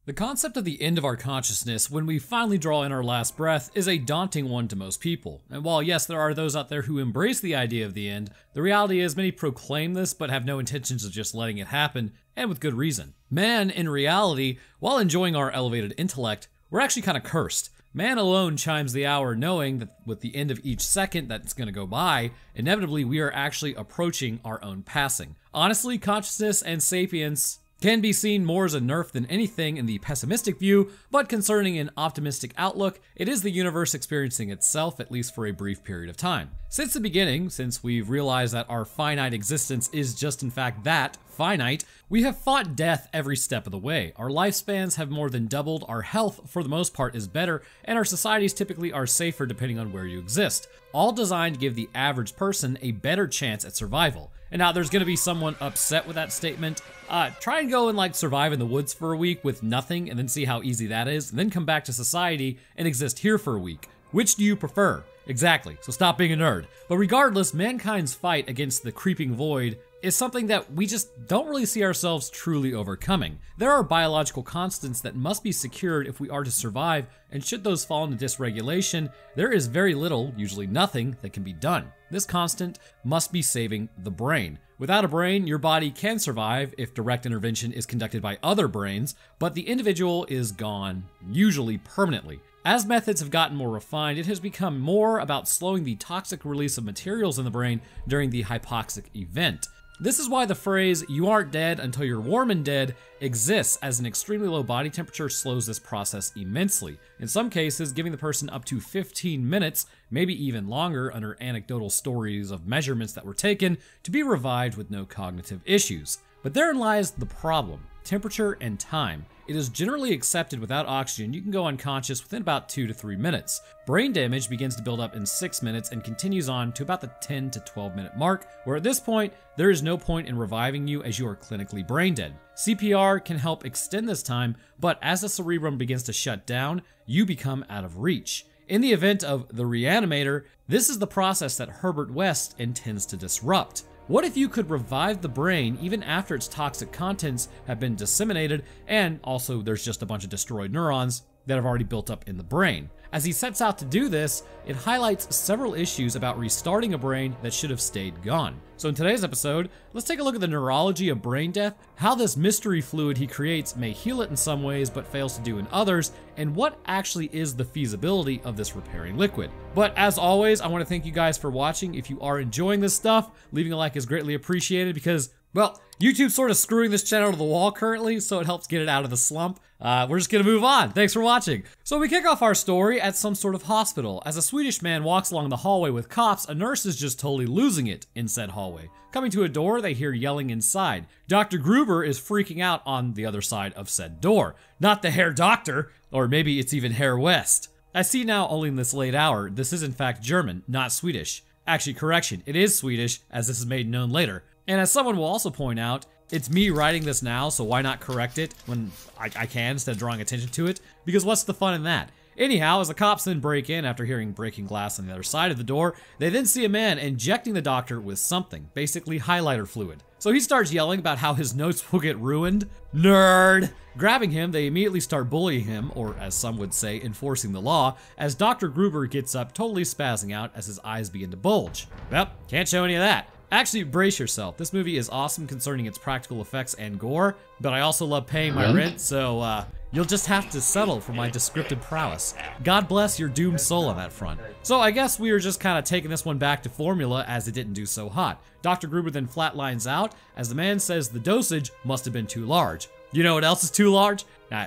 The concept of the end of our consciousness when we finally draw in our last breath is a daunting one to most people. And while yes, there are those out there who embrace the idea of the end, the reality is many proclaim this but have no intentions of just letting it happen, and with good reason. Man, in reality, while enjoying our elevated intellect, we're actually kind of cursed. Man alone chimes the hour knowing that with the end of each second that's going to go by, inevitably we are actually approaching our own passing. Honestly, consciousness and sapience can be seen more as a nerf than anything in the pessimistic view, but concerning an optimistic outlook, it is the universe experiencing itself, at least for a brief period of time. Since the beginning, since we've realized that our finite existence is just in fact that, finite, we have fought death every step of the way. Our lifespans have more than doubled, our health for the most part is better, and our societies typically are safer depending on where you exist. All designed to give the average person a better chance at survival. And now there's gonna be someone upset with that statement. Try and go and survive in the woods for a week with nothing and then see how easy that is, and then come back to society and exist here for a week. Which do you prefer? Exactly, so stop being a nerd. But regardless, mankind's fight against the creeping void is something that we just don't really see ourselves truly overcoming. There are biological constants that must be secured if we are to survive, and should those fall into dysregulation, there is very little, usually nothing, that can be done. This constant must be saving the brain. Without a brain, your body can survive if direct intervention is conducted by other brains, but the individual is gone, usually permanently. As methods have gotten more refined, it has become more about slowing the toxic release of materials in the brain during the hypoxic event. This is why the phrase, "you aren't dead until you're warm and dead," exists, as an extremely low body temperature slows this process immensely. In some cases, giving the person up to 15 minutes, maybe even longer under anecdotal stories of measurements that were taken, to be revived with no cognitive issues. But therein lies the problem: temperature and time. It is generally accepted without oxygen you can go unconscious within about 2 to 3 minutes. Brain damage begins to build up in 6 minutes and continues on to about the 10 to 12 minute mark, where at this point, there is no point in reviving you as you are clinically brain dead. CPR can help extend this time, but as the cerebrum begins to shut down, you become out of reach. In the event of the Re-Animator, this is the process that Herbert West intends to disrupt. What if you could revive the brain even after its toxic contents have been disseminated, and also there's just a bunch of destroyed neurons that have already built up in the brain? As he sets out to do this, it highlights several issues about restarting a brain that should have stayed gone. So in today's episode, let's take a look at the neurology of brain death, how this mystery fluid he creates may heal it in some ways but fails to do in others, and what actually is the feasibility of this repairing liquid. But as always, I want to thank you guys for watching. If you are enjoying this stuff, leaving a like is greatly appreciated because, well, YouTube's sort of screwing this channel to the wall currently, so it helps get it out of the slump. We're just gonna move on. Thanks for watching. So we kick off our story at some sort of hospital. As a Swedish man walks along the hallway with cops, a nurse is just totally losing it in said hallway. Coming to a door, they hear yelling inside. Dr. Gruber is freaking out on the other side of said door. Not the Herr Doctor, or maybe it's even Herr West. I see now only in this late hour, this is in fact German, not Swedish. Actually, correction, it is Swedish, as this is made known later. And as someone will also point out, it's me writing this now, so why not correct it when I can instead of drawing attention to it? Because what's the fun in that? Anyhow, as the cops then break in after hearing breaking glass on the other side of the door, they then see a man injecting the doctor with something, basically highlighter fluid. So he starts yelling about how his notes will get ruined. Nerd! Grabbing him, they immediately start bullying him, or as some would say, enforcing the law, as Dr. Gruber gets up, totally spazzing out as his eyes begin to bulge. Well, can't show any of that. Actually, brace yourself. This movie is awesome concerning its practical effects and gore, but I also love paying my rent, so you'll just have to settle for my descriptive prowess. God bless your doomed soul on that front. So I guess we were just kind of taking this one back to formula as it didn't do so hot. Dr. Gruber then flatlines out as the man says the dosage must have been too large. You know what else is too large?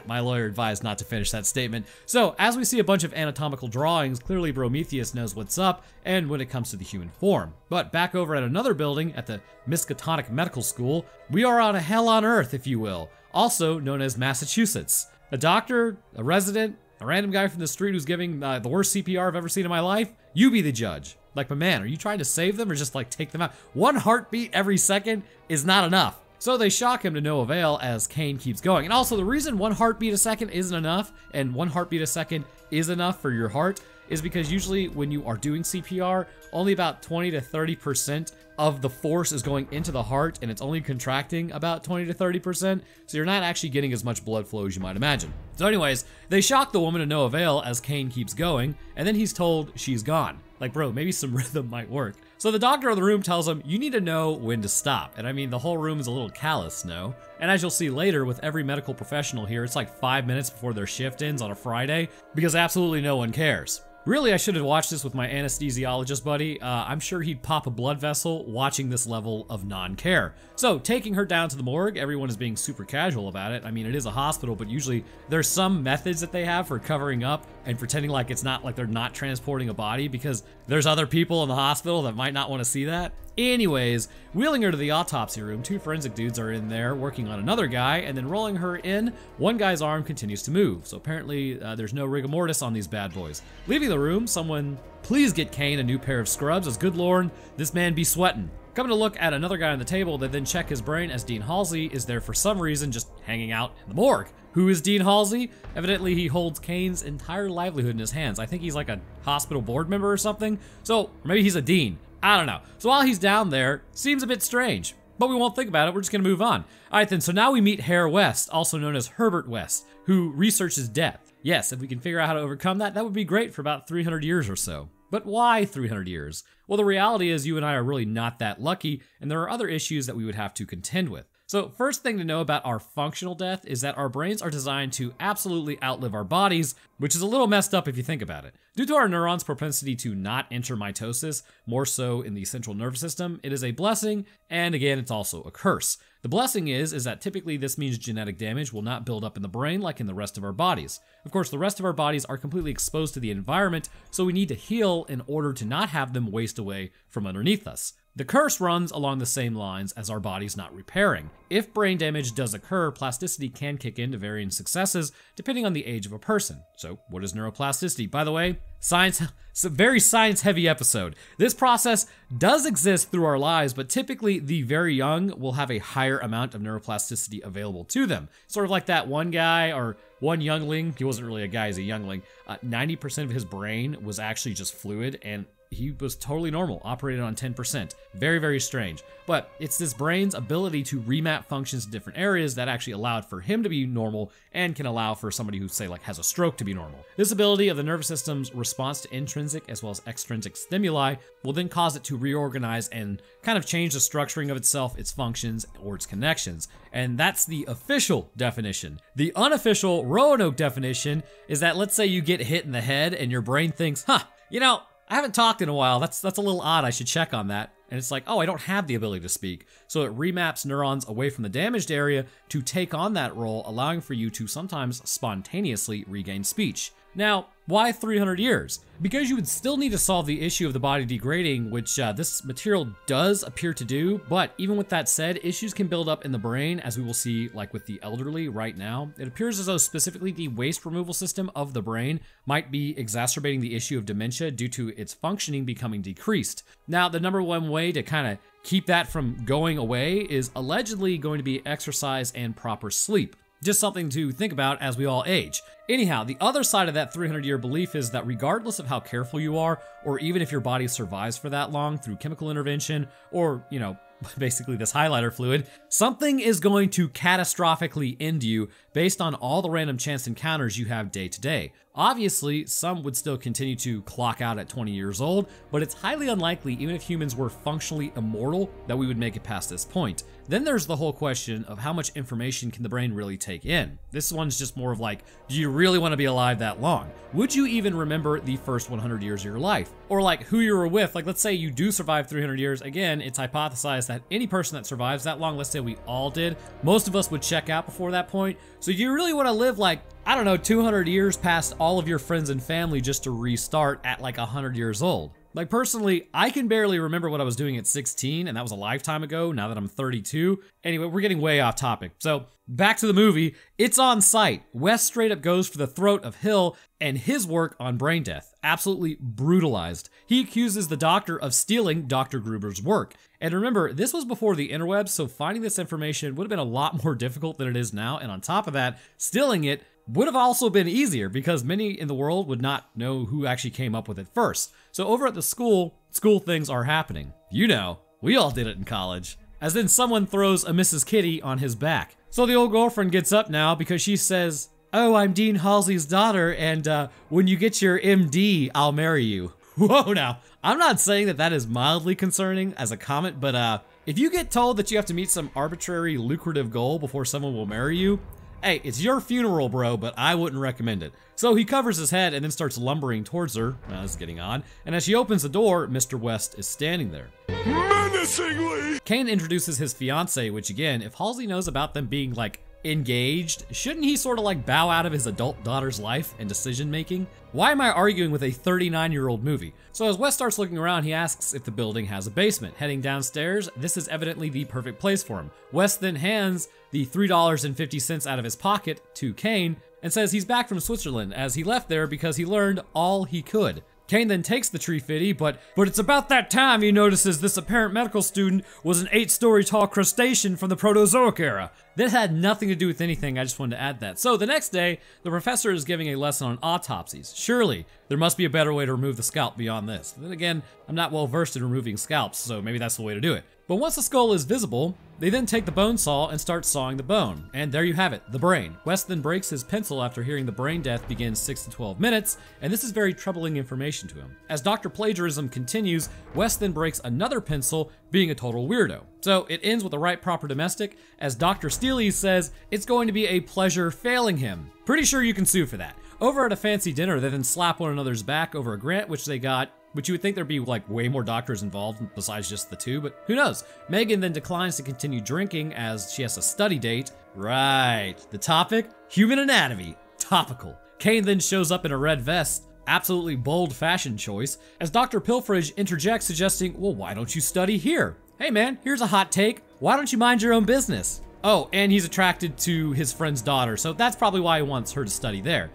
My lawyer advised not to finish that statement. So, as we see a bunch of anatomical drawings, clearly Prometheus knows what's up, and when it comes to the human form. But back over at another building, at the Miskatonic Medical School, we are on a hell on earth, if you will, also known as Massachusetts. A doctor, a resident, a random guy from the street who's giving the worst CPR I've ever seen in my life, you be the judge. Like, my man, are you trying to save them or just take them out? One heartbeat every second is not enough. So they shock him to no avail as Kane keeps going. And also the reason one heartbeat a second isn't enough, and one heartbeat a second is enough for your heart, is because usually when you are doing CPR, only about 20 to 30% of the force is going into the heart, and it's only contracting about 20 to 30%, so you're not actually getting as much blood flow as you might imagine. So anyways, they shock the woman to no avail as Kane keeps going, and then he's told she's gone. Like, bro, maybe some rhythm might work. So the doctor in the room tells him, you need to know when to stop. And I mean, the whole room is a little callous, no? And as you'll see later, with every medical professional here, it's like 5 minutes before their shift ends on a Friday, because absolutely no one cares. Really, I should have watched this with my anesthesiologist buddy. I'm sure he'd pop a blood vessel watching this level of non-care. So, taking her down to the morgue, everyone is being super casual about it. I mean, it is a hospital, but usually there's some methods that they have for covering up and pretending like it's not like they're not transporting a body because there's other people in the hospital that might not want to see that. Anyways, wheeling her to the autopsy room, 2 forensic dudes are in there working on another guy, and then rolling her in, one guy's arm continues to move. So apparently there's no rigor mortis on these bad boys. Leaving the room, someone please get Kane a new pair of scrubs, as good lord, this man be sweating. Coming to look at another guy on the table, they then check his brain as Dean Halsey is there for some reason just hanging out in the morgue. Who is Dean Halsey? Evidently he holds Kane's entire livelihood in his hands. I think he's like a hospital board member or something. So maybe he's a dean. I don't know. So while he's down there, seems a bit strange, but we won't think about it. We're just gonna move on. All right then, so now we meet Herr West, also known as Herbert West, who researches death. Yes, if we can figure out how to overcome that, that would be great for about 300 years or so. But why 300 years? Well, the reality is you and I are really not that lucky, and there are other issues that we would have to contend with. So first thing to know about our functional death is that our brains are designed to absolutely outlive our bodies, which is a little messed up if you think about it. Due to our neurons' propensity to not enter mitosis, more so in the central nervous system, it is a blessing, and again, it's also a curse. The blessing is that typically this means genetic damage will not build up in the brain like in the rest of our bodies. Of course, the rest of our bodies are completely exposed to the environment, so we need to heal in order to not have them waste away from underneath us. The curse runs along the same lines as our bodies not repairing. If brain damage does occur, plasticity can kick into varying successes depending on the age of a person. So what is neuroplasticity? By the way, science, it's a very science-heavy episode. This process does exist through our lives, but typically the very young will have a higher amount of neuroplasticity available to them. Sort of like that one guy or one youngling, he wasn't really a guy, he's a youngling, 90% of his brain was actually just fluid, and he was totally normal, operated on 10%. Very, very strange. But it's this brain's ability to remap functions in different areas that actually allowed for him to be normal and can allow for somebody who, say, like has a stroke to be normal. This ability of the nervous system's response to intrinsic as well as extrinsic stimuli will then cause it to reorganize and kind of change the structuring of itself, its functions, or its connections. And that's the official definition. The unofficial Roanoke definition is that, let's say you get hit in the head and your brain thinks, you know, I haven't talked in a while, that's a little odd, I should check on that. And it's like, oh, I don't have the ability to speak. So it remaps neurons away from the damaged area to take on that role, allowing for you to sometimes spontaneously regain speech. Now, why 300 years? Because you would still need to solve the issue of the body degrading, which this material does appear to do, but even with that said, issues can build up in the brain, as we will see like with the elderly right now. It appears as though specifically the waste removal system of the brain might be exacerbating the issue of dementia due to its functioning becoming decreased. Now, the number one way to kind of keep that from going away is allegedly going to be exercise and proper sleep. Just something to think about as we all age. Anyhow, the other side of that 300-year belief is that regardless of how careful you are, or even if your body survives for that long through chemical intervention, or, you know, basically this highlighter fluid, something is going to catastrophically end you based on all the random chance encounters you have day to day. Obviously, some would still continue to clock out at 20 years old, but it's highly unlikely, even if humans were functionally immortal, that we would make it past this point. Then there's the whole question of how much information can the brain really take in. This one's just more of like, do you really want to be alive that long? Would you even remember the first 100 years of your life? Or like who you were with, like let's say you do survive 300 years, again, it's hypothesized that any person that survives that long, let's say we all did, most of us would check out before that point. So you really want to live like, I don't know, 200 years past all of your friends and family just to restart at like 100 years old. Like personally, I can barely remember what I was doing at 16, and that was a lifetime ago, now that I'm 32. Anyway, we're getting way off topic. So back to the movie, it's on site. Wes straight up goes for the throat of Hill and his work on brain death. Absolutely brutalized. He accuses the doctor of stealing Dr. Gruber's work. And remember, this was before the interwebs, so finding this information would have been a lot more difficult than it is now, and on top of that, stealing it would have also been easier because many in the world would not know who actually came up with it first. So over at the school things are happening. You know, we all did it in college. As then someone throws a Mrs. Kitty on his back. So the old girlfriend gets up now because she says, "Oh, I'm Dean Halsey's daughter, and when you get your MD, I'll marry you." Whoa, now, I'm not saying that is mildly concerning as a comment, but if you get told that you have to meet some arbitrary lucrative goal before someone will marry you, hey, it's your funeral, bro, but I wouldn't recommend it. So he covers his head and then starts lumbering towards her. This is getting odd. And as she opens the door, Mr. West is standing there. Menacingly! Kane introduces his fiance, which again, if Halsey knows about them being like engaged, shouldn't he sort of like bow out of his adult daughter's life and decision making? Why am I arguing with a 39-year-old movie? So as West starts looking around, he asks if the building has a basement. Heading downstairs, this is evidently the perfect place for him. West then hands the $3.50 out of his pocket to Kane and says he's back from Switzerland as he left there because he learned all he could. Kane then takes the tree fitty, but it's about that time he notices this apparent medical student was an 8-story tall crustacean from the Proterozoic era. This had nothing to do with anything, I just wanted to add that. So the next day, the professor is giving a lesson on autopsies. Surely, there must be a better way to remove the scalp beyond this. Then again, I'm not well versed in removing scalps, so maybe that's the way to do it. But once the skull is visible, they then take the bone saw and start sawing the bone. And there you have it, the brain. West then breaks his pencil after hearing the brain death begins 6 to 12 minutes, and this is very troubling information to him. As Dr. Plagiarism continues, West then breaks another pencil, being a total weirdo. So it ends with the right proper domestic, as Dr. Steele says it's going to be a pleasure failing him. Pretty sure you can sue for that. Over at a fancy dinner, they then slap one another's back over a grant which they got, which you would think there'd be like way more doctors involved besides just the two, but who knows? Megan then declines to continue drinking as she has a study date. Right, the topic, human anatomy, topical. Kane then shows up in a red vest, absolutely bold fashion choice, as Dr. Pilfridge interjects suggesting, well, why don't you study here? Hey man, here's a hot take. Why don't you mind your own business? Oh, and he's attracted to his friend's daughter, so that's probably why he wants her to study there.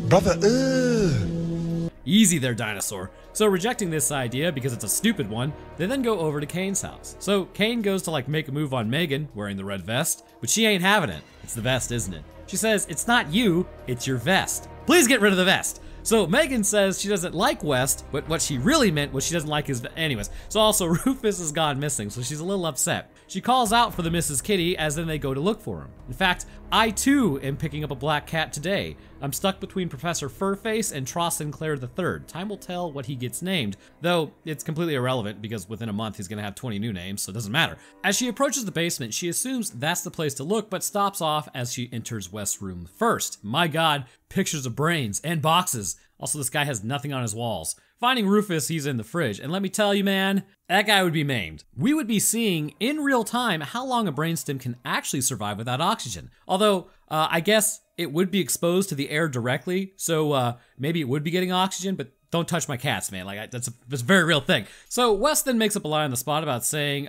Brother, Easy there, dinosaur. So rejecting this idea because it's a stupid one, they then go over to Kane's house. So Kane goes to like make a move on Megan, wearing the red vest, but she ain't having it. It's the vest, isn't it? She says, it's not you, it's your vest. Please get rid of the vest. So Megan says she doesn't like West, but what she really meant was she doesn't like his anyways. So also Rufus has gone missing, so she's a little upset. She calls out for the Mrs. Kitty as then they go to look for him. In fact, I too am picking up a black cat today. I'm stuck between Professor Furface and Tross Sinclair III. Time will tell what he gets named, though it's completely irrelevant because within a month he's gonna have 20 new names, so it doesn't matter. As she approaches the basement, she assumes that's the place to look, but stops off as she enters West's room first. My God, pictures of brains and boxes. Also, this guy has nothing on his walls. Finding Rufus, he's in the fridge, and let me tell you, man, that guy would be maimed. We would be seeing in real time how long a brainstem can actually survive without oxygen. Although, I guess it would be exposed to the air directly, so maybe it would be getting oxygen, but don't touch my cats, man. Like, that's a very real thing. So Wes then makes up a lie on the spot about saying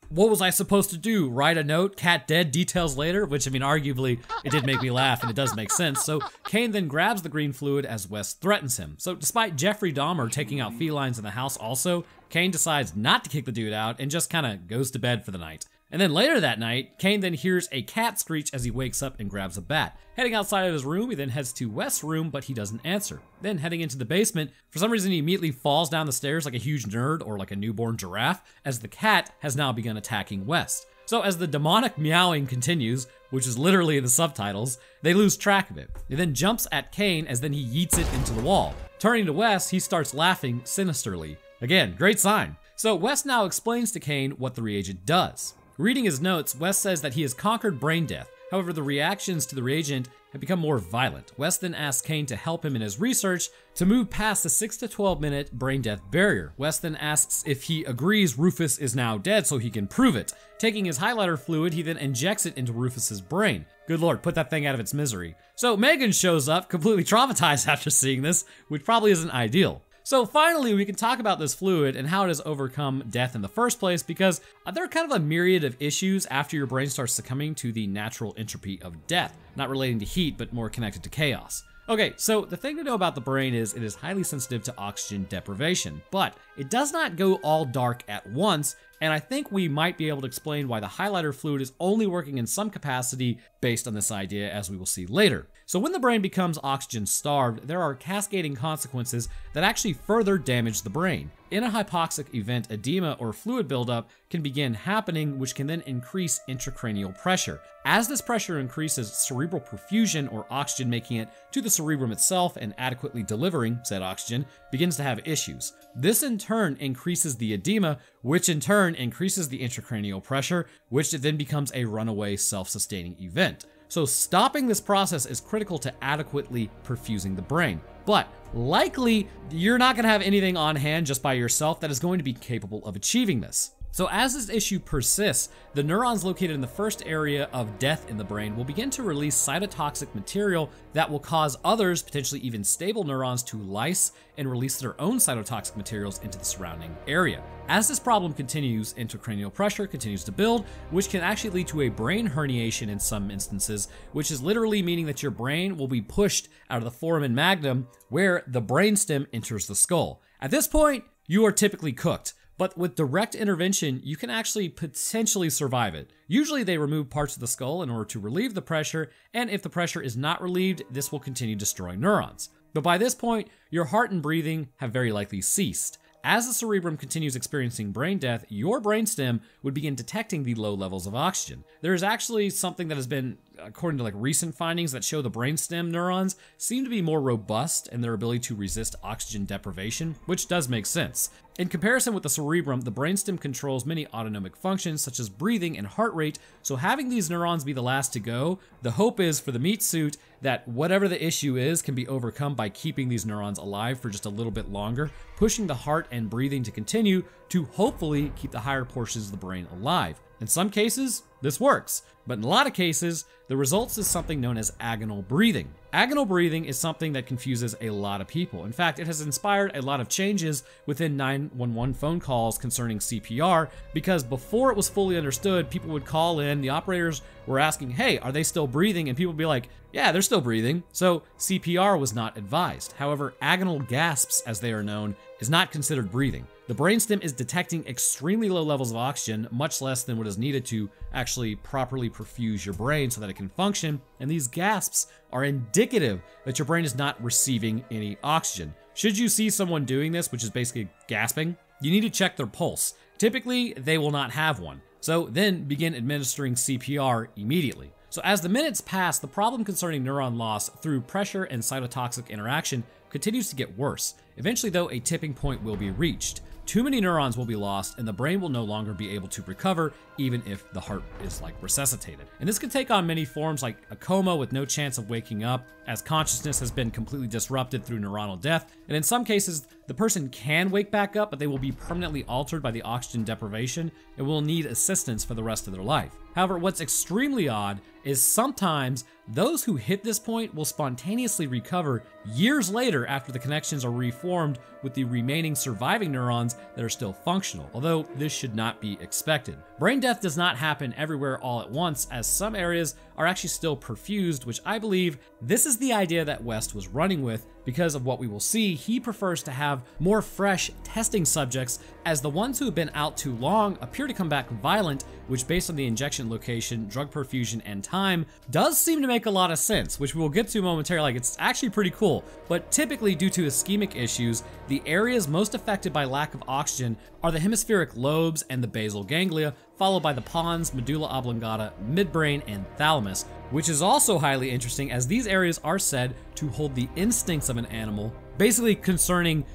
what was I supposed to do? Write a note, cat dead, details later? Which, I mean, arguably, it did make me laugh and it does make sense. So Kane then grabs the green fluid as Wes threatens him. So despite Jeffrey Dahmer taking out felines in the house also, Kane decides not to kick the dude out and just kind of goes to bed for the night. And then later that night, Kane then hears a cat screech as he wakes up and grabs a bat. Heading outside of his room, he then heads to West's room, but he doesn't answer. Then heading into the basement, for some reason he immediately falls down the stairs like a huge nerd or like a newborn giraffe, as the cat has now begun attacking West. So as the demonic meowing continues, which is literally in the subtitles, they lose track of it. It then jumps at Kane as then he yeets it into the wall. Turning to West, he starts laughing sinisterly. Again, great sign. So West now explains to Kane what the reagent does. Reading his notes, West says that he has conquered brain death. However, the reactions to the reagent have become more violent. West then asks Kane to help him in his research to move past the 6 to 12 minute brain death barrier. West then asks if he agrees Rufus is now dead so he can prove it. Taking his highlighter fluid, he then injects it into Rufus's brain. Good lord, put that thing out of its misery. So Megan shows up, completely traumatized after seeing this, which probably isn't ideal. So finally, we can talk about this fluid and how it has overcome death in the first place, because there are kind of a myriad of issues after your brain starts succumbing to the natural entropy of death, not relating to heat, but more connected to chaos. Okay, so the thing to know about the brain is it is highly sensitive to oxygen deprivation, but it does not go all dark at once, and I think we might be able to explain why the highlighter fluid is only working in some capacity based on this idea, as we will see later. So when the brain becomes oxygen starved, there are cascading consequences that actually further damage the brain. In a hypoxic event, edema or fluid buildup can begin happening, which can then increase intracranial pressure. As this pressure increases, cerebral perfusion, or oxygen making it to the cerebrum itself and adequately delivering said oxygen, begins to have issues. This in turn increases the edema, which in turn increases the intracranial pressure, which then becomes a runaway self-sustaining event. So stopping this process is critical to adequately perfusing the brain. But likely, you're not going to have anything on hand just by yourself that is going to be capable of achieving this. So as this issue persists, the neurons located in the first area of death in the brain will begin to release cytotoxic material that will cause others, potentially even stable neurons, to lyse and release their own cytotoxic materials into the surrounding area. As this problem continues, intracranial pressure continues to build, which can actually lead to a brain herniation in some instances, which is literally meaning that your brain will be pushed out of the foramen magnum, where the brainstem enters the skull. At this point, you are typically cooked. But with direct intervention, you can actually potentially survive it. Usually they remove parts of the skull in order to relieve the pressure, and if the pressure is not relieved, this will continue destroying neurons. But by this point, your heart and breathing have very likely ceased. As the cerebrum continues experiencing brain death, your brainstem would begin detecting the low levels of oxygen. There is actually something that has been, according to recent findings, that show the brainstem neurons seem to be more robust in their ability to resist oxygen deprivation, which does make sense. In comparison with the cerebrum, the brainstem controls many autonomic functions such as breathing and heart rate, so having these neurons be the last to go, the hope is for the meat suit that whatever the issue is can be overcome by keeping these neurons alive for just a little bit longer, pushing the heart and breathing to continue to hopefully keep the higher portions of the brain alive. In some cases, this works, but in a lot of cases, the results is something known as agonal breathing. Agonal breathing is something that confuses a lot of people. In fact, it has inspired a lot of changes within 911 phone calls concerning CPR, because before it was fully understood, people would call in, the operators were asking, hey, are they still breathing? And people would be like, yeah, they're still breathing. So CPR was not advised. However, agonal gasps, as they are known, is not considered breathing. The brainstem is detecting extremely low levels of oxygen, much less than what is needed to actually properly perfuse your brain so that it can function, and these gasps are indicative that your brain is not receiving any oxygen. Should you see someone doing this, which is basically gasping, you need to check their pulse. Typically, they will not have one. So then begin administering CPR immediately. So as the minutes pass, the problem concerning neuron loss through pressure and cytotoxic interaction continues to get worse. Eventually though, a tipping point will be reached. Too many neurons will be lost and the brain will no longer be able to recover, even if the heart is resuscitated. And this can take on many forms, like a coma with no chance of waking up, as consciousness has been completely disrupted through neuronal death. And in some cases, the person can wake back up, but they will be permanently altered by the oxygen deprivation and will need assistance for the rest of their life. However, what's extremely odd is sometimes those who hit this point will spontaneously recover years later after the connections are reformed with the remaining surviving neurons that are still functional, although this should not be expected. Brain death does not happen everywhere all at once, as some areas are actually still perfused, which I believe this is the idea that West was running with. Because of what we will see, he prefers to have more fresh testing subjects, as the ones who have been out too long appear to come back violent, which based on the injection location, drug perfusion, and time, does seem to make a lot of sense, which we will get to momentarily. It's actually pretty cool. But typically, due to ischemic issues, the areas most affected by lack of oxygen are the hemispheric lobes and the basal ganglia, followed by the pons, medulla oblongata, midbrain, and thalamus, which is also highly interesting, as these areas are said to hold the instincts of an animal, basically concerning,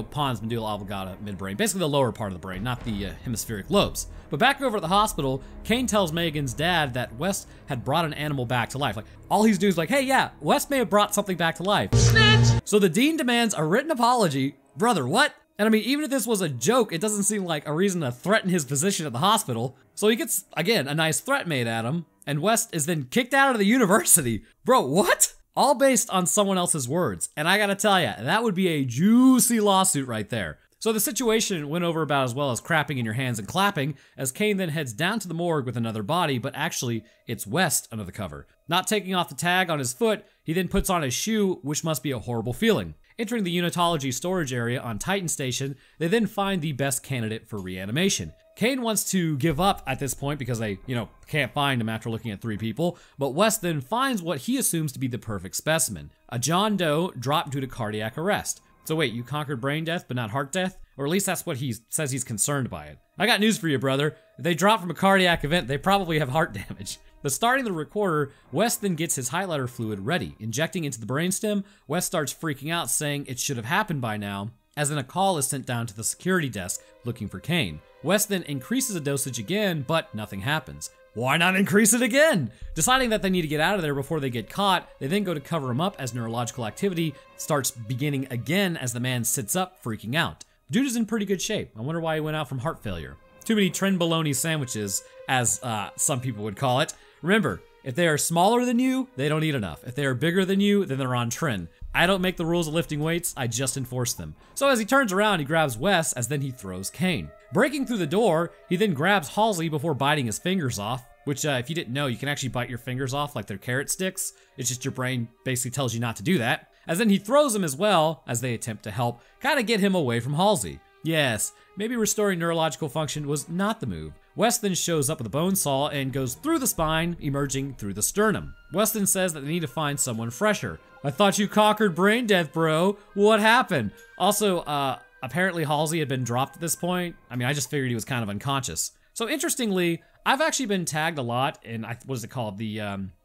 pons, medulla oblongata, midbrain, basically the lower part of the brain, not the hemispheric lobes. But back over at the hospital, Kane tells Megan's dad that West had brought an animal back to life. All he's doing is hey, yeah, West may have brought something back to life. Snitch! So the dean demands a written apology. Brother, what? And I mean, even if this was a joke, it doesn't seem like a reason to threaten his position at the hospital. So he gets, again, a nice threat made at him, and West is then kicked out of the university. Bro, what? All based on someone else's words. And I gotta tell ya, that would be a juicy lawsuit right there. So the situation went over about as well as crapping in your hands and clapping, as Kane then heads down to the morgue with another body, but actually, it's West under the cover. Not taking off the tag on his foot, he then puts on his shoe, which must be a horrible feeling. Entering the unitology storage area on Titan Station, they then find the best candidate for reanimation. Kane wants to give up at this point because they, can't find him after looking at 3 people, but Wes then finds what he assumes to be the perfect specimen, a John Doe dropped due to cardiac arrest. So wait, you conquered brain death but not heart death? Or at least that's what he says he's concerned by it. I got news for you, brother. If they drop from a cardiac event, they probably have heart damage. But starting the recorder, Wes then gets his highlighter fluid ready. Injecting into the brainstem, Wes starts freaking out, saying it should have happened by now, as then a call is sent down to the security desk looking for Kane. Wes then increases the dosage again, but nothing happens. Why not increase it again? Deciding that they need to get out of there before they get caught, they then go to cover him up as neurological activity starts beginning again as the man sits up, freaking out. Dude is in pretty good shape. I wonder why he went out from heart failure. Too many trenbolone sandwiches, as some people would call it. Remember, if they are smaller than you, they don't eat enough. If they are bigger than you, then they're on tren. I don't make the rules of lifting weights, I just enforce them. So as he turns around, he grabs Wes, as then he throws Kane. Breaking through the door, he then grabs Halsey before biting his fingers off, which if you didn't know, you can actually bite your fingers off like they're carrot sticks. It's just your brain basically tells you not to do that. As then he throws him as well, as they attempt to help, kind of get him away from Halsey. Yes, maybe restoring neurological function was not the move. Wes then shows up with a bone saw and goes through the spine, emerging through the sternum. Wes then says that they need to find someone fresher. I thought you conquered brain death, bro. What happened? Also, apparently Halsey had been dropped at this point. I mean, I just figured he was kind of unconscious. So interestingly, I've actually been tagged a lot in, what is it called? The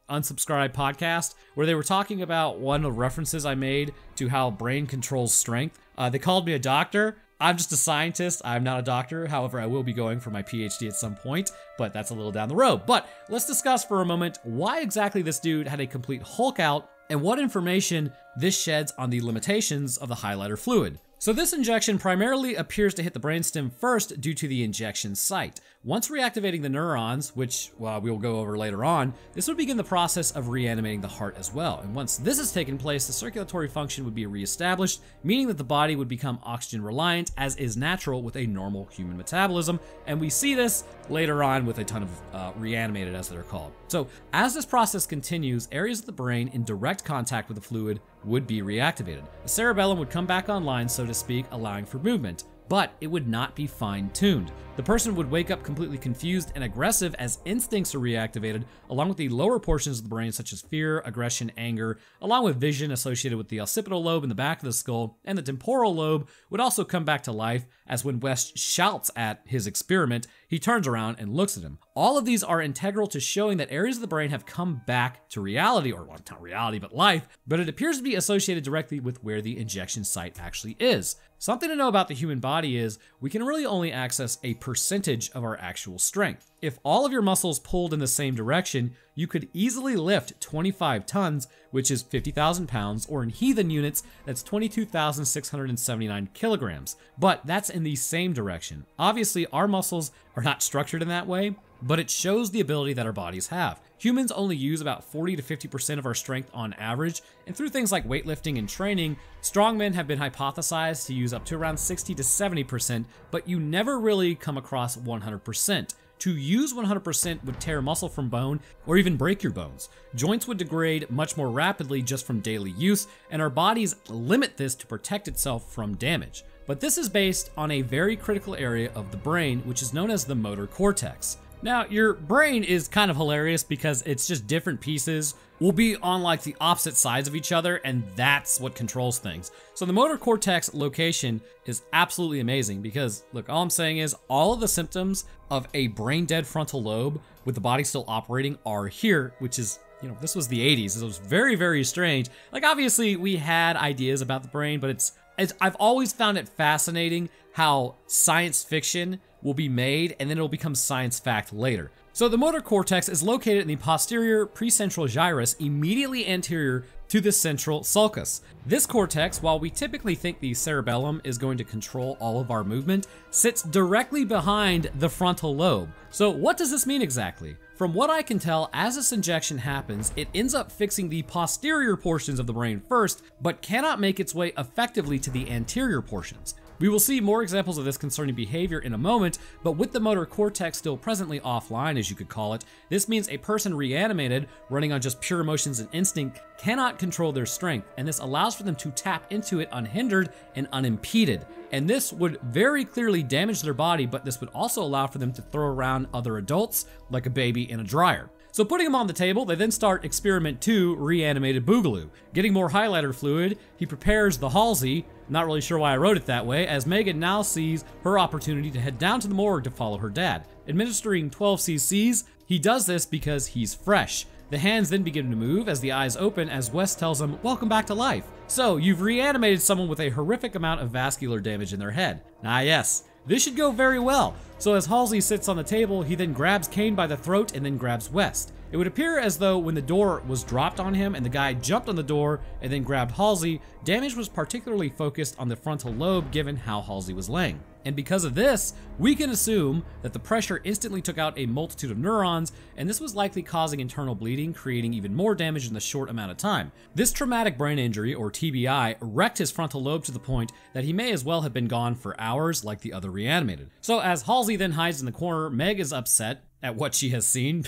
Unsubscribed podcast, where they were talking about one of the references I made to how brain controls strength. They called me a doctor. I'm just a scientist, I'm not a doctor. However, I will be going for my PhD at some point, but that's a little down the road. But let's discuss for a moment why exactly this dude had a complete Hulk out and what information this sheds on the limitations of the highlighter fluid. So this injection primarily appears to hit the brainstem first due to the injection site. Once reactivating the neurons, which we'll go over later on, this would begin the process of reanimating the heart as well. And once this has taken place, the circulatory function would be reestablished, meaning that the body would become oxygen reliant, as is natural with a normal human metabolism. And we see this later on with a ton of reanimated, as they're called. So as this process continues, areas of the brain in direct contact with the fluid would be reactivated. The cerebellum would come back online, so to speak, allowing for movement, but it would not be fine-tuned. The person would wake up completely confused and aggressive as instincts are reactivated, along with the lower portions of the brain such as fear, aggression, anger, along with vision associated with the occipital lobe in the back of the skull, and the temporal lobe would also come back to life, as when West shouts at his experiment, he turns around and looks at him. All of these are integral to showing that areas of the brain have come back to reality, or well, not reality, but life, but it appears to be associated directly with where the injection site actually is. Something to know about the human body is we can really only access a percentage of our actual strength. If all of your muscles pulled in the same direction, you could easily lift 25 tons, which is 50,000 pounds, or in heathen units, that's 22,679 kilograms. But that's in the same direction. Obviously, our muscles are not structured in that way, but it shows the ability that our bodies have. Humans only use about 40 to 50% of our strength on average, and through things like weightlifting and training, strongmen have been hypothesized to use up to around 60 to 70%, but you never really come across 100%. To use 100% would tear muscle from bone or even break your bones. Joints would degrade much more rapidly just from daily use, and our bodies limit this to protect itself from damage. But this is based on a very critical area of the brain, which is known as the motor cortex. Now, your brain is kind of hilarious because it's just different pieces will be on like the opposite sides of each other, and that's what controls things. So the motor cortex location is absolutely amazing because, look, all I'm saying is all of the symptoms of a brain dead frontal lobe with the body still operating are here, which is, this was the 80s. It was very, very strange. Like, obviously, we had ideas about the brain, but I've always found it fascinating how science fiction will be made and then it'll become science fact later. So the motor cortex is located in the posterior precentral gyrus immediately anterior to the central sulcus. This cortex, while we typically think the cerebellum is going to control all of our movement, sits directly behind the frontal lobe. So what does this mean exactly? From what I can tell, as this injection happens, it ends up fixing the posterior portions of the brain first, but cannot make its way effectively to the anterior portions. We will see more examples of this concerning behavior in a moment, but with the motor cortex still presently offline, as you could call it, this means a person reanimated, running on just pure emotions and instinct, cannot control their strength, and this allows for them to tap into it unhindered and unimpeded. And this would very clearly damage their body, but this would also allow for them to throw around other adults, like a baby in a dryer. So putting him on the table, they then start experiment 2, reanimated Boogaloo. Getting more highlighter fluid, he prepares the Halsey, not really sure why I wrote it that way, as Megan now sees her opportunity to head down to the morgue to follow her dad. Administering 12 cc's, he does this because he's fresh. The hands then begin to move as the eyes open as Wes tells him, "Welcome back to life." So, you've reanimated someone with a horrific amount of vascular damage in their head. Ah yes, this should go very well. So as Halsey sits on the table, he then grabs Kane by the throat and then grabs West. It would appear as though when the door was dropped on him and the guy jumped on the door and then grabbed Halsey, damage was particularly focused on the frontal lobe given how Halsey was laying. And because of this, we can assume that the pressure instantly took out a multitude of neurons, and this was likely causing internal bleeding, creating even more damage in the short amount of time. This traumatic brain injury, or TBI, wrecked his frontal lobe to the point that he may as well have been gone for hours like the other reanimated. So as Halsey then hides in the corner, Meg is upset at what she has seen.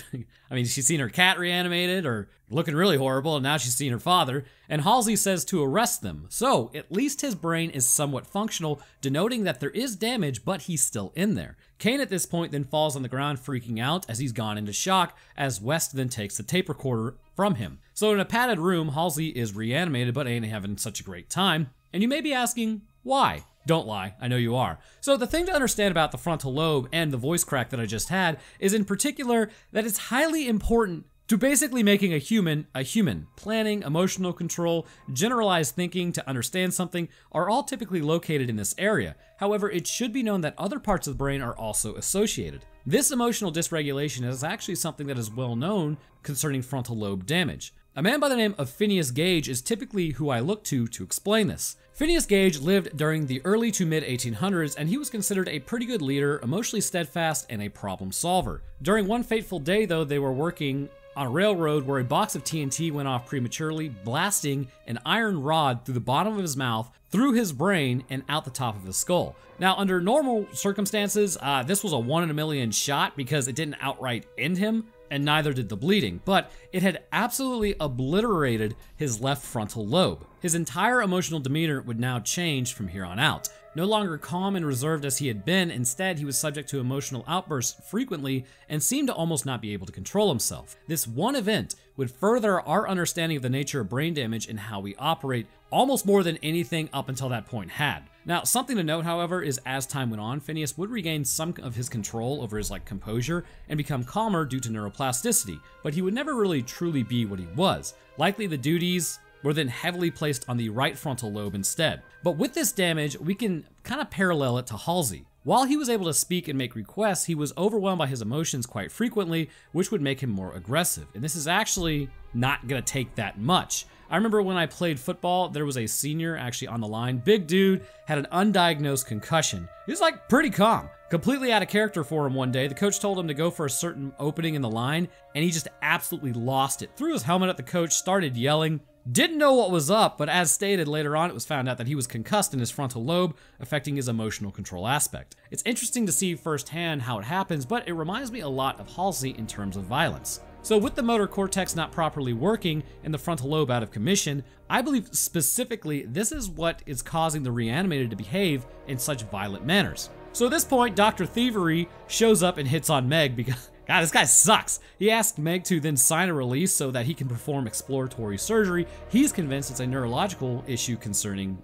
I mean, she's seen her cat reanimated or looking really horrible, and now she's seen her father, and Halsey says to arrest them. So, at least his brain is somewhat functional, denoting that there is damage, but he's still in there. Kane at this point then falls on the ground freaking out as he's gone into shock, as West then takes the tape recorder from him. So in a padded room, Halsey is reanimated, but ain't having such a great time. And you may be asking, why? Don't lie, I know you are. So the thing to understand about the frontal lobe and the voice crack that I just had is in particular that it's highly important to basically making a human a human. Planning, emotional control, generalized thinking to understand something are all typically located in this area. However, it should be known that other parts of the brain are also associated. This emotional dysregulation is actually something that is well known concerning frontal lobe damage. A man by the name of Phineas Gage is typically who I look to explain this. Phineas Gage lived during the early to mid 1800s, and he was considered a pretty good leader, emotionally steadfast, and a problem solver. During one fateful day though, they were working on a railroad where a box of TNT went off prematurely, blasting an iron rod through the bottom of his mouth, through his brain, and out the top of his skull. Now, under normal circumstances, this was a 1 in a million shot because it didn't outright end him, and neither did the bleeding, but it had absolutely obliterated his left frontal lobe. His entire emotional demeanor would now change from here on out. No longer calm and reserved as he had been, instead he was subject to emotional outbursts frequently and seemed to almost not be able to control himself. This one event would further our understanding of the nature of brain damage and how we operate almost more than anything up until that point had. Now, something to note, however, is as time went on, Phineas would regain some of his control over his composure and become calmer due to neuroplasticity, but he would never really truly be what he was. Likely the duties were then heavily placed on the right frontal lobe instead. But with this damage, we can kind of parallel it to Halsey. While he was able to speak and make requests, he was overwhelmed by his emotions quite frequently, which would make him more aggressive. And this is actually not gonna take that much. I remember when I played football, there was a senior actually on the line. Big dude, had an undiagnosed concussion. He was pretty calm. Completely out of character for him one day. The coach told him to go for a certain opening in the line, and he just absolutely lost it. Threw his helmet at the coach, started yelling. Didn't know what was up, but as stated later on, it was found out that he was concussed in his frontal lobe, affecting his emotional control aspect. It's interesting to see firsthand how it happens, but it reminds me a lot of Halsey in terms of violence. So with the motor cortex not properly working and the frontal lobe out of commission, I believe specifically this is what is causing the reanimated to behave in such violent manners. So at this point, Dr. Thievery shows up and hits on Meg because, God, this guy sucks. He asked Meg to then sign a release so that he can perform exploratory surgery. He's convinced it's a neurological issue concerning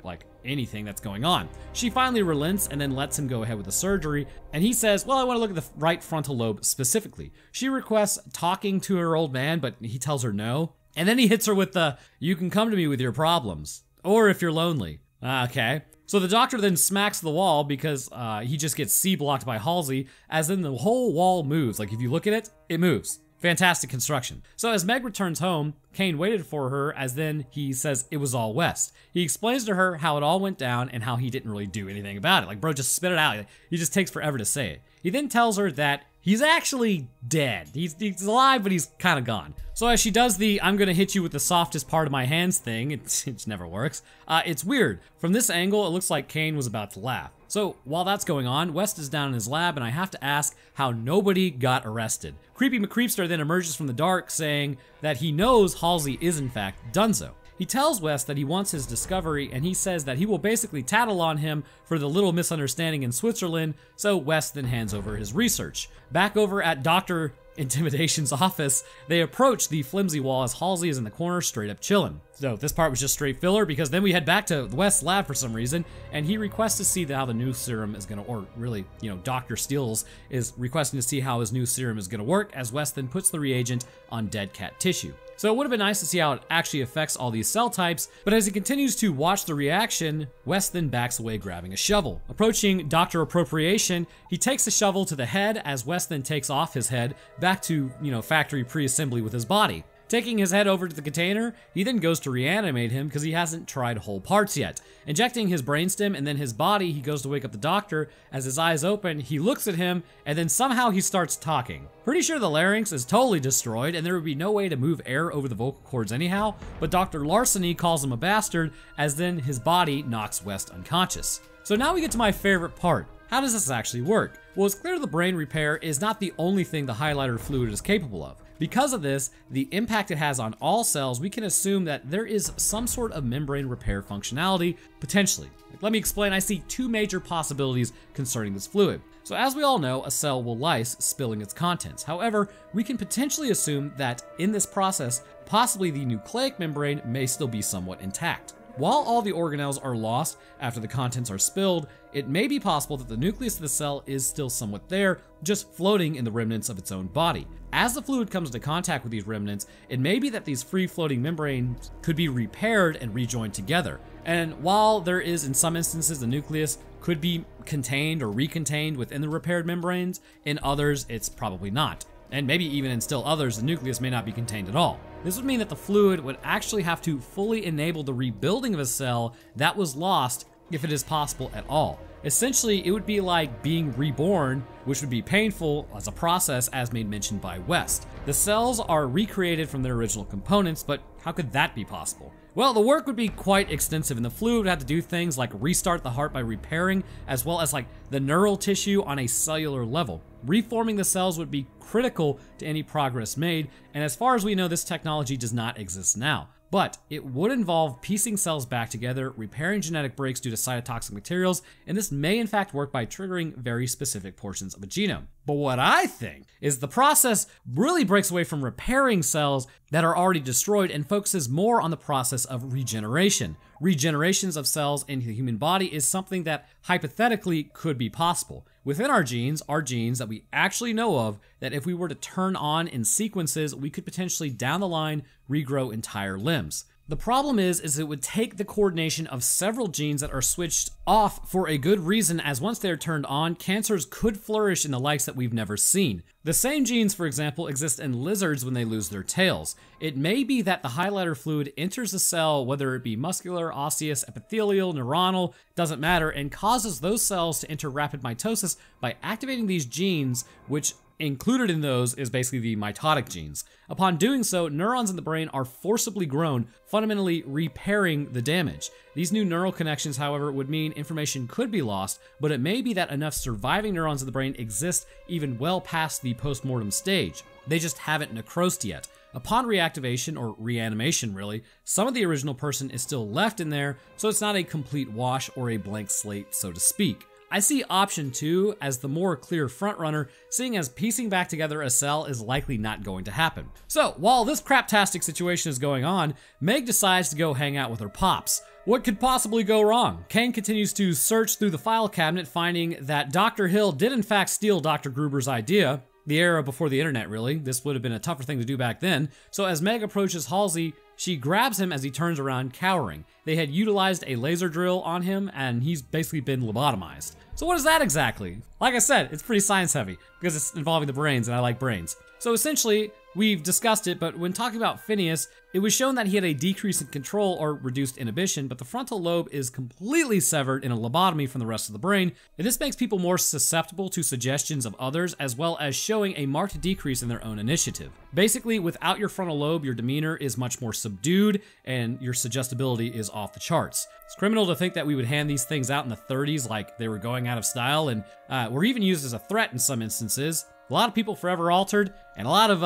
anything that's going on. She finally relents and then lets him go ahead with the surgery, and he says, well, I want to look at the right frontal lobe specifically. She requests talking to her old man, but he tells her no. And then he hits her with the, you can come to me with your problems, or if you're lonely. Okay. So the doctor then smacks the wall because he just gets C-blocked by Halsey, as then the whole wall moves. If you look at it, it moves. Fantastic construction. So as Meg returns home, Kane waited for her, as then he says it was all West. He explains to her how it all went down and how he didn't really do anything about it. Bro, just spit it out. He just takes forever to say it. He then tells her that he's actually dead. He's alive, but he's kind of gone. So as she does the I'm gonna hit you with the softest part of my hands thing, it never works. It's weird. From this angle, it looks like Kane was about to laugh. So while that's going on, West is down in his lab, and I have to ask how nobody got arrested. Creepy McCreepster then emerges from the dark saying that he knows Halsey is in fact Dunzo. He tells West that he wants his discovery, and he says that he will basically tattle on him for the little misunderstanding in Switzerland, so West then hands over his research. Back over at Dr. Intimidation's office, they approach the flimsy wall as Halsey is in the corner straight up chilling. So this part was just straight filler, because then we head back to West's lab for some reason, and he requests to see how the new serum is gonna, or really, Dr. Steels is requesting to see how his new serum is gonna work, as West then puts the reagent on dead cat tissue. So it would have been nice to see how it actually affects all these cell types, but as he continues to watch the reaction, West then backs away grabbing a shovel. Approaching Dr. Appropriation, he takes the shovel to the head as West then takes off his head back to, factory pre-assembly with his body. Taking his head over to the container, he then goes to reanimate him because he hasn't tried whole parts yet. Injecting his brainstem and then his body, he goes to wake up the doctor. As his eyes open, he looks at him, and then somehow he starts talking. Pretty sure the larynx is totally destroyed, and there would be no way to move air over the vocal cords anyhow, but Dr. Larceny calls him a bastard, as then his body knocks West unconscious. So now we get to my favorite part. How does this actually work? Well, it's clear the brain repair is not the only thing the highlighter fluid is capable of. Because of this, the impact it has on all cells, we can assume that there is some sort of membrane repair functionality, potentially. Let me explain. I see two major possibilities concerning this fluid. So as we all know, a cell will lyse, spilling its contents. However, we can potentially assume that in this process, possibly the nucleic membrane may still be somewhat intact. While all the organelles are lost after the contents are spilled, it may be possible that the nucleus of the cell is still somewhat there, just floating in the remnants of its own body. As the fluid comes into contact with these remnants, it may be that these free-floating membranes could be repaired and rejoined together. And while there is, in some instances, the nucleus could be contained or recontained within the repaired membranes, in others, it's probably not. And maybe even in still others, the nucleus may not be contained at all. This would mean that the fluid would actually have to fully enable the rebuilding of a cell that was lost, if it is possible at all. Essentially, it would be like being reborn, which would be painful as a process, as made mention by West. The cells are recreated from their original components, but how could that be possible? Well, the work would be quite extensive, and the fluid would have to do things like restart the heart by repairing, as well as like the neural tissue on a cellular level. Reforming the cells would be critical to any progress made, and as far as we know, this technology does not exist now. But it would involve piecing cells back together, repairing genetic breaks due to cytotoxic materials, and this may in fact work by triggering very specific portions of a genome. But what I think is the process really breaks away from repairing cells that are already destroyed and focuses more on the process of regeneration. Regenerations of cells in the human body is something that hypothetically could be possible. Within our genes are genes that we actually know of that if we were to turn on in sequences, we could potentially down the line regrow entire limbs. The problem is it would take the coordination of several genes that are switched off for a good reason, as once they're turned on, cancers could flourish in the likes that we've never seen. The same genes, for example, exist in lizards when they lose their tails. It may be that the highlighter fluid enters the cell, whether it be muscular, osseous, epithelial, neuronal, doesn't matter, and causes those cells to enter rapid mitosis by activating these genes, which included in those is basically the mitotic genes. Upon doing so, neurons in the brain are forcibly grown, fundamentally repairing the damage. These new neural connections, however, would mean information could be lost, but it may be that enough surviving neurons in the brain exist even well past the post-mortem stage. They just haven't necrosed yet. Upon reactivation, or reanimation really, some of the original person is still left in there, so it's not a complete wash or a blank slate, so to speak. I see option 2 as the more clear frontrunner, seeing as piecing back together a cell is likely not going to happen. So, while this craptastic situation is going on, Meg decides to go hang out with her pops. What could possibly go wrong? Kane continues to search through the file cabinet, finding that Dr. Hill did in fact steal Dr. Gruber's idea. The era before the internet, really. This would have been a tougher thing to do back then. So as Meg approaches Halsey, she grabs him as he turns around cowering. They had utilized a laser drill on him, and he's basically been lobotomized. So what is that exactly? Like I said, it's pretty science heavy, because it's involving the brains, and I like brains. So essentially, We've discussed it, but when talking about Phineas, it was shown that he had a decrease in control or reduced inhibition, but the frontal lobe is completely severed in a lobotomy from the rest of the brain, and this makes people more susceptible to suggestions of others, as well as showing a marked decrease in their own initiative. Basically, without your frontal lobe, your demeanor is much more subdued, and your suggestibility is off the charts. It's criminal to think that we would hand these things out in the 30s like they were going out of style, and were even used as a threat in some instances. A lot of people forever altered, and a lot of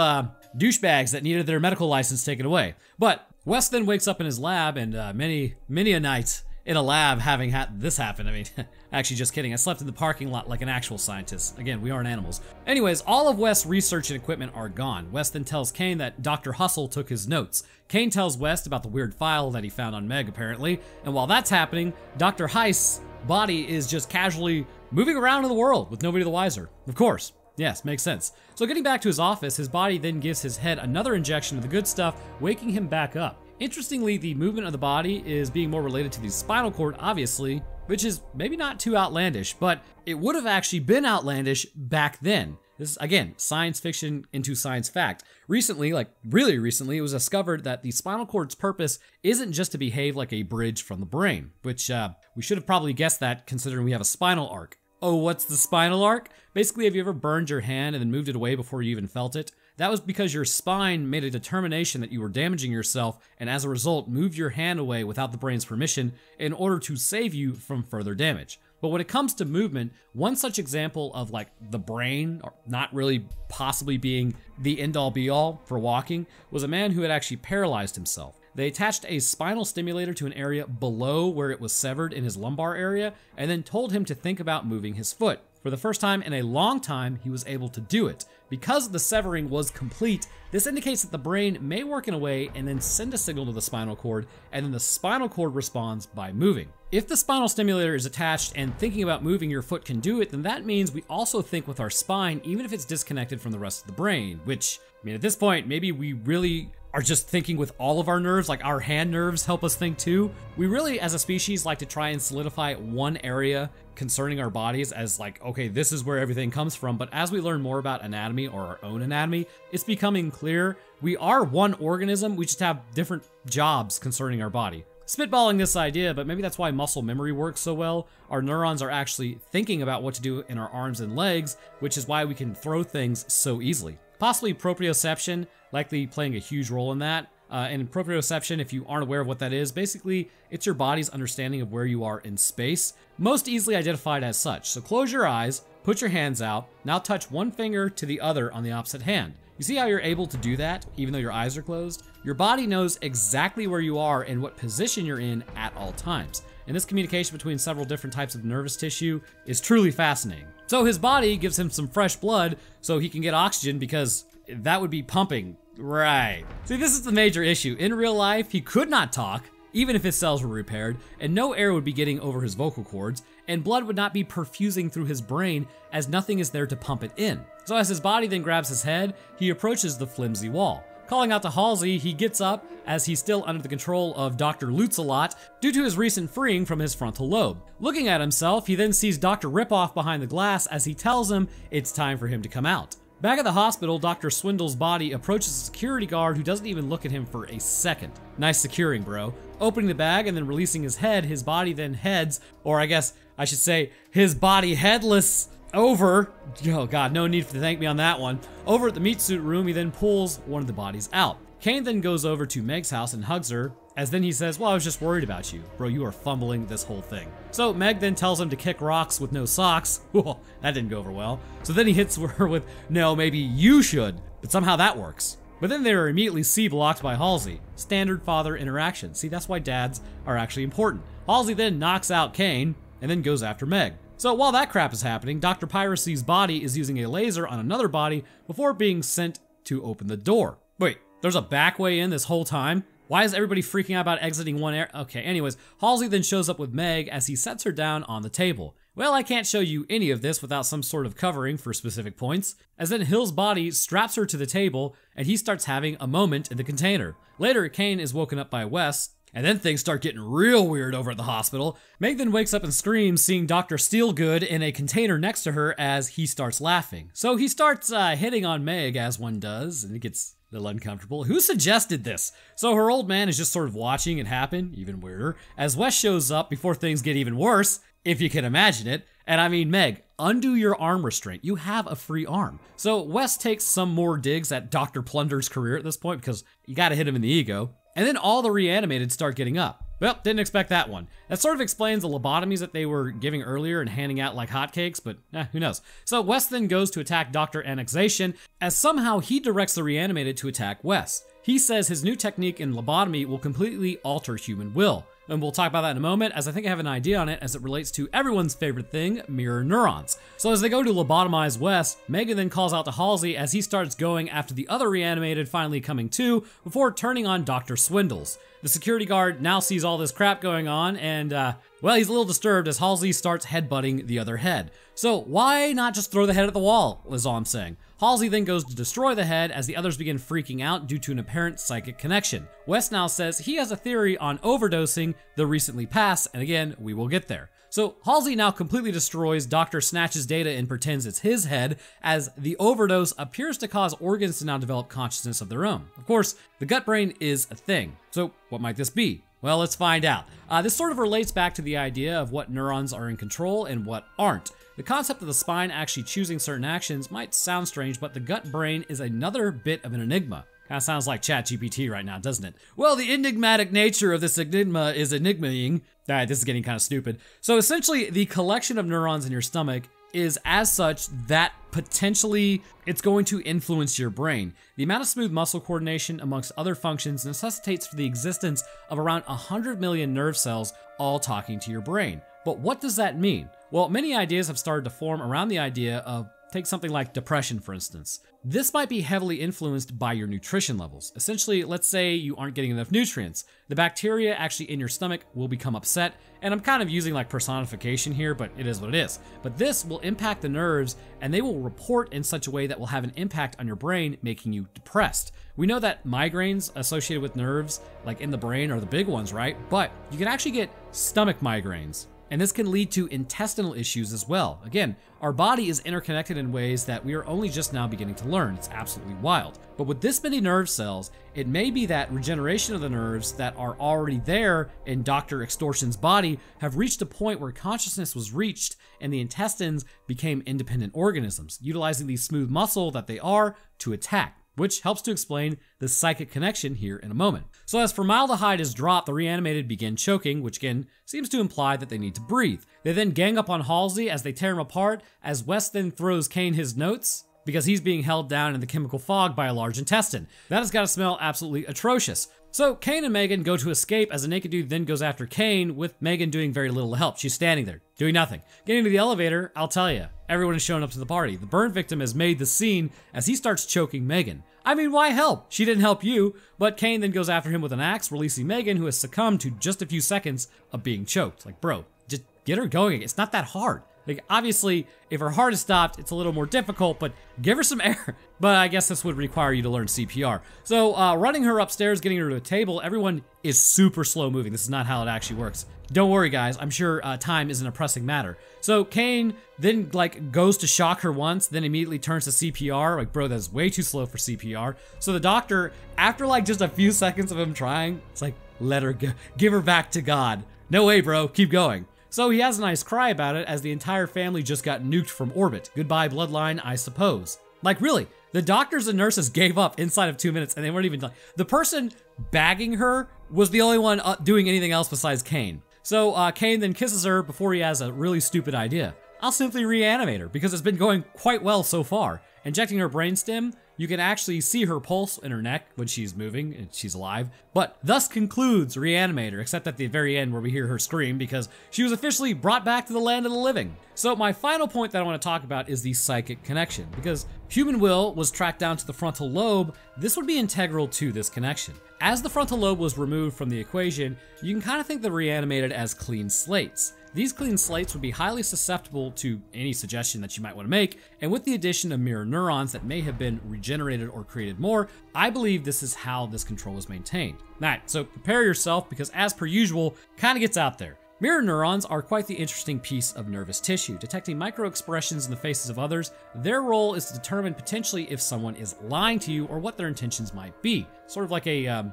douchebags that needed their medical license taken away. But Wes then wakes up in his lab, and many a night in a lab having had this happen. I mean, actually just kidding. I slept in the parking lot like an actual scientist. Again, we aren't animals. Anyways, all of Wes' research and equipment are gone. Wes then tells Kane that Dr. Hustle took his notes. Kane tells Wes about the weird file that he found on Meg, apparently. And while that's happening, Dr. Heist's body is just casually moving around in the world with nobody the wiser. Of course. Yes, makes sense. So getting back to his office, his body then gives his head another injection of the good stuff, waking him back up. Interestingly, the movement of the body is being more related to the spinal cord, obviously, which is maybe not too outlandish, but it would have actually been outlandish back then. This is, again, science fiction into science fact. Recently, like really recently, it was discovered that the spinal cord's purpose isn't just to behave like a bridge from the brain, which we should have probably guessed that considering we have a spinal arc. Oh, what's the spinal arc? Basically, have you ever burned your hand and then moved it away before you even felt it? That was because your spine made a determination that you were damaging yourself, and as a result, moved your hand away without the brain's permission in order to save you from further damage. But when it comes to movement, one such example of like the brain not really possibly being the end-all be-all for walking was a man who had actually paralyzed himself. They attached a spinal stimulator to an area below where it was severed in his lumbar area, and then told him to think about moving his foot. For the first time in a long time, he was able to do it. Because the severing was complete, this indicates that the brain may work in a way and then send a signal to the spinal cord, and then the spinal cord responds by moving. If the spinal stimulator is attached and thinking about moving your foot can do it, then that means we also think with our spine, even if it's disconnected from the rest of the brain, which, I mean, at this point, maybe we really are just thinking with all of our nerves, like our hand nerves help us think too. We really, as a species, like to try and solidify one area concerning our bodies as like, okay, this is where everything comes from. But as we learn more about anatomy or our own anatomy, it's becoming clear we are one organism, we just have different jobs concerning our body. Spitballing this idea, but maybe that's why muscle memory works so well. Our neurons are actually thinking about what to do in our arms and legs, which is why we can throw things so easily. Possibly proprioception, likely playing a huge role in that. And proprioception, if you aren't aware of what that is, basically it's your body's understanding of where you are in space, most easily identified as such. So close your eyes, put your hands out, now touch one finger to the other on the opposite hand. You see how you're able to do that even though your eyes are closed? Your body knows exactly where you are and what position you're in at all times. And this communication between several different types of nervous tissue is truly fascinating. So his body gives him some fresh blood so he can get oxygen because that would be pumping. Right. See, this is the major issue. In real life, he could not talk, even if his cells were repaired, and no air would be getting over his vocal cords, and blood would not be perfusing through his brain as nothing is there to pump it in. So as his body then grabs his head, he approaches the flimsy wall. Calling out to Halsey, he gets up as he's still under the control of Dr. Lutz-a-lot due to his recent freeing from his frontal lobe. Looking at himself, he then sees Dr. Ripoff behind the glass as he tells him it's time for him to come out. Back at the hospital, Dr. Swindle's body approaches a security guard who doesn't even look at him for a second. Nice securing, bro. Opening the bag and then releasing his head, his body then heads, or I guess I should say his body headless over, oh god, no need to thank me on that one. Over at the meat suit room, he then pulls one of the bodies out. Kane then goes over to Meg's house and hugs her, as then he says, well, I was just worried about you. Bro, you are fumbling this whole thing. So Meg then tells him to kick rocks with no socks. Whoa, that didn't go over well. So then he hits her with, no, maybe you should. But somehow that works. But then they are immediately C-blocked by Halsey. Standard father interaction. See, that's why dads are actually important. Halsey then knocks out Kane, and then goes after Meg. So while that crap is happening, Dr. Piracy's body is using a laser on another body before being sent to open the door. Wait, there's a back way in this whole time? Why is everybody freaking out about exiting one air? Okay, anyways, Halsey then shows up with Meg as he sets her down on the table. Well, I can't show you any of this without some sort of covering for specific points, as then Hill's body straps her to the table and he starts having a moment in the container. Later, Kane is woken up by Wes, And then things start getting real weird over at the hospital. Meg then wakes up and screams, seeing Dr. Steelgood in a container next to her as he starts laughing. So he starts hitting on Meg, as one does, and it gets a little uncomfortable. Who suggested this? So her old man is just sort of watching it happen, even weirder, as Wes shows up before things get even worse, if you can imagine it. And I mean, Meg, undo your arm restraint. You have a free arm. So Wes takes some more digs at Dr. Plunder's career at this point because you gotta hit him in the ego. And then all the reanimated start getting up. Well, didn't expect that one. That sort of explains the lobotomies that they were giving earlier and handing out like hotcakes, but who knows. So Wes then goes to attack Dr. Annexation, as somehow he directs the reanimated to attack Wes. He says his new technique in lobotomy will completely alter human will. And we'll talk about that in a moment, as I think I have an idea on it as it relates to everyone's favorite thing, mirror neurons. So as they go to lobotomize Wes, Megan then calls out to Halsey as he starts going after the other reanimated finally coming to, before turning on Dr. Swindles. The security guard now sees all this crap going on, and well, he's a little disturbed as Halsey starts headbutting the other head. So why not just throw the head at the wall, is all I'm saying. Halsey then goes to destroy the head as the others begin freaking out due to an apparent psychic connection. Wes now says he has a theory on overdosing the recently passed, and again, we will get there. So Halsey now completely destroys Dr. Snatch's data and pretends it's his head, as the overdose appears to cause organs to now develop consciousness of their own. Of course, the gut brain is a thing. So what might this be? Well, let's find out. This sort of relates back to the idea of what neurons are in control and what aren't. The concept of the spine actually choosing certain actions might sound strange, but the gut brain is another bit of an enigma. Kinda sounds like ChatGPT right now, doesn't it? Well, the enigmatic nature of this enigma is enigmaing. Alright, this is getting kind of stupid. So essentially, the collection of neurons in your stomach is as such that potentially it's going to influence your brain. The amount of smooth muscle coordination amongst other functions necessitates for the existence of around 100 million nerve cells all talking to your brain. But what does that mean? Well, many ideas have started to form around the idea of, take something like depression, for instance. This might be heavily influenced by your nutrition levels. Essentially, let's say you aren't getting enough nutrients. The bacteria actually in your stomach will become upset, and I'm kind of using like personification here, but it is what it is. But this will impact the nerves, and they will report in such a way that will have an impact on your brain, making you depressed. We know that migraines associated with nerves, like in the brain, are the big ones, right? But you can actually get stomach migraines. And this can lead to intestinal issues as well. Again, our body is interconnected in ways that we are only just now beginning to learn. It's absolutely wild. But with this many nerve cells, it may be that regeneration of the nerves that are already there in Dr. Extortion's body have reached a point where consciousness was reached and the intestines became independent organisms, utilizing the smooth muscle that they are to attack, which helps to explain the psychic connection here in a moment. So as formaldehyde is dropped, the reanimated begin choking, which again seems to imply that they need to breathe. They then gang up on Halsey as they tear him apart, as Wes then throws Kane his notes, because he's being held down in the chemical fog by a large intestine. That has got to smell absolutely atrocious. So Kane and Megan go to escape as a naked dude then goes after Kane, with Megan doing very little to help. She's standing there, doing nothing. Getting to the elevator, I'll tell you, everyone is showing up to the party. The burn victim has made the scene as he starts choking Megan. I mean, why help? She didn't help you, but Kane then goes after him with an axe, releasing Megan, who has succumbed to just a few seconds of being choked. Like, bro, just get her going. It's not that hard. Like, obviously, if her heart is stopped, it's a little more difficult, but give her some air. But I guess this would require you to learn CPR. So, running her upstairs, getting her to a table, everyone is super slow moving. This is not how it actually works. Don't worry, guys. I'm sure time isn't a pressing matter. So, Kane then, like, goes to shock her once, then immediately turns to CPR. Like, bro, that's way too slow for CPR. So the doctor, after, like, just a few seconds of him trying, it's like, let her go. Give her back to God. No way, bro. Keep going. So he has a nice cry about it as the entire family just got nuked from orbit. Goodbye, bloodline, I suppose. Like, really, the doctors and nurses gave up inside of 2 minutes and they weren't even done. The person bagging her was the only one doing anything else besides Kane. So Kane then kisses her before he has a really stupid idea. I'll simply reanimate her because it's been going quite well so far. Injecting her brainstem, you can actually see her pulse in her neck when she's moving and she's alive, but thus concludes Re-Animator, except at the very end where we hear her scream because she was officially brought back to the land of the living. So my final point that I want to talk about is the psychic connection, because human will was tracked down to the frontal lobe. This would be integral to this connection. As the frontal lobe was removed from the equation, you can kind of think the Re-Animated as clean slates. these clean slates would be highly susceptible to any suggestion that you might want to make, and with the addition of mirror neurons that may have been regenerated or created more, I believe this is how this control is maintained. Alright, so prepare yourself because as per usual, kinda gets out there. Mirror neurons are quite the interesting piece of nervous tissue. Detecting micro-expressions in the faces of others, their role is to determine potentially if someone is lying to you or what their intentions might be. Sort of like a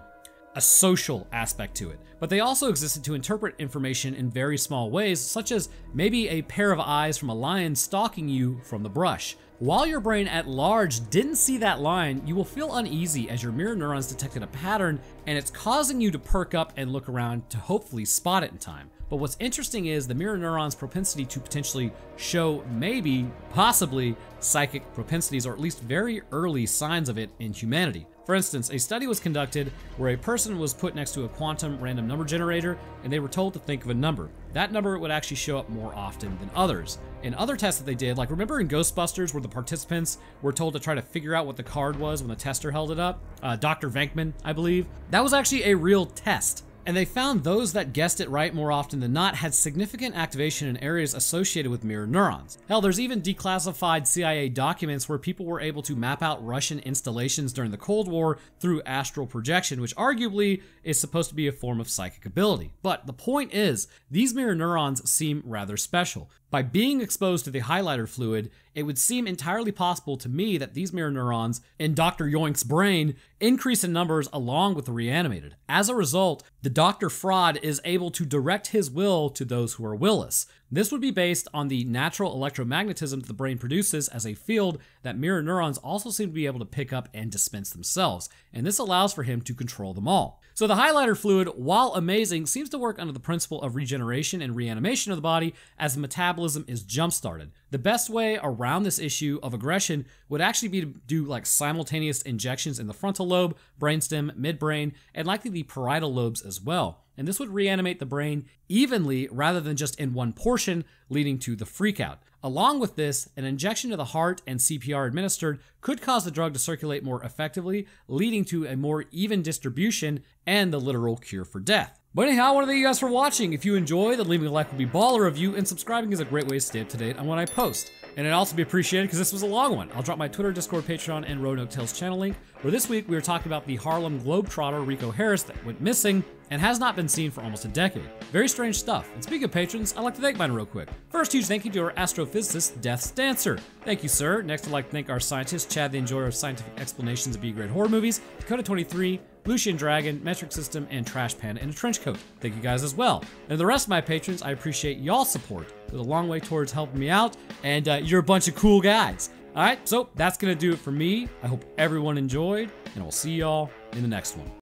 social aspect to it. But they also existed to interpret information in very small ways, such as maybe a pair of eyes from a lion stalking you from the brush. While your brain at large didn't see that line, you will feel uneasy as your mirror neurons detected a pattern and it's causing you to perk up and look around to hopefully spot it in time. But what's interesting is the mirror neuron's propensity to potentially show maybe, possibly, psychic propensities or at least very early signs of it in humanity. For instance, a study was conducted where a person was put next to a quantum random number generator and they were told to think of a number. That number would actually show up more often than others. In other tests that they did, like remember in Ghostbusters where the participants were told to try to figure out what the card was when the tester held it up? Dr. Venkman, I believe. That was actually a real test. And they found those that guessed it right more often than not had significant activation in areas associated with mirror neurons. Hell, there's even declassified CIA documents where people were able to map out Russian installations during the Cold War through astral projection, which arguably is supposed to be a form of psychic ability. But the point is, these mirror neurons seem rather special. By being exposed to the highlighter fluid, it would seem entirely possible to me that these mirror neurons in Dr. Yoink's brain increase in numbers along with the reanimated. As a result, the Dr. Fraud is able to direct his will to those who are willless. This would be based on the natural electromagnetism that the brain produces as a field that mirror neurons also seem to be able to pick up and dispense themselves, and this allows for him to control them all. So the highlighter fluid, while amazing, seems to work under the principle of regeneration and reanimation of the body as the metabolism is jump-started. The best way around this issue of aggression would actually be to do like simultaneous injections in the frontal lobe, brainstem, midbrain, and likely the parietal lobes as well. And this would reanimate the brain evenly rather than just in one portion, leading to the freakout. Along with this, an injection to the heart and CPR administered could cause the drug to circulate more effectively, leading to a more even distribution and the literal cure for death. But anyhow, I want to thank you guys for watching. If you enjoy, then leaving a like would be baller of you, and subscribing is a great way to stay up to date on what I post. And it'd also be appreciated because this was a long one. I'll drop my Twitter, Discord, Patreon, and Roanoke Tales channel link, where this week we were talking about the Harlem Globetrotter Rico Harris that went missing and has not been seen for almost a decade. Very strange stuff. And speaking of patrons, I'd like to thank mine real quick. First, huge thank you to our astrophysicist, Death's Dancer. Thank you, sir. Next, I'd like to thank our scientist, Chad the Enjoyer of Scientific Explanations of B-grade horror movies, Dakota23, Lucian Dragon, Metric System, and Trash Panda in a Trench Coat. Thank you guys as well. And the rest of my patrons, I appreciate y'all's support. It goes a long way towards helping me out, and you're a bunch of cool guys. Alright, so that's gonna do it for me. I hope everyone enjoyed, and we'll see y'all in the next one.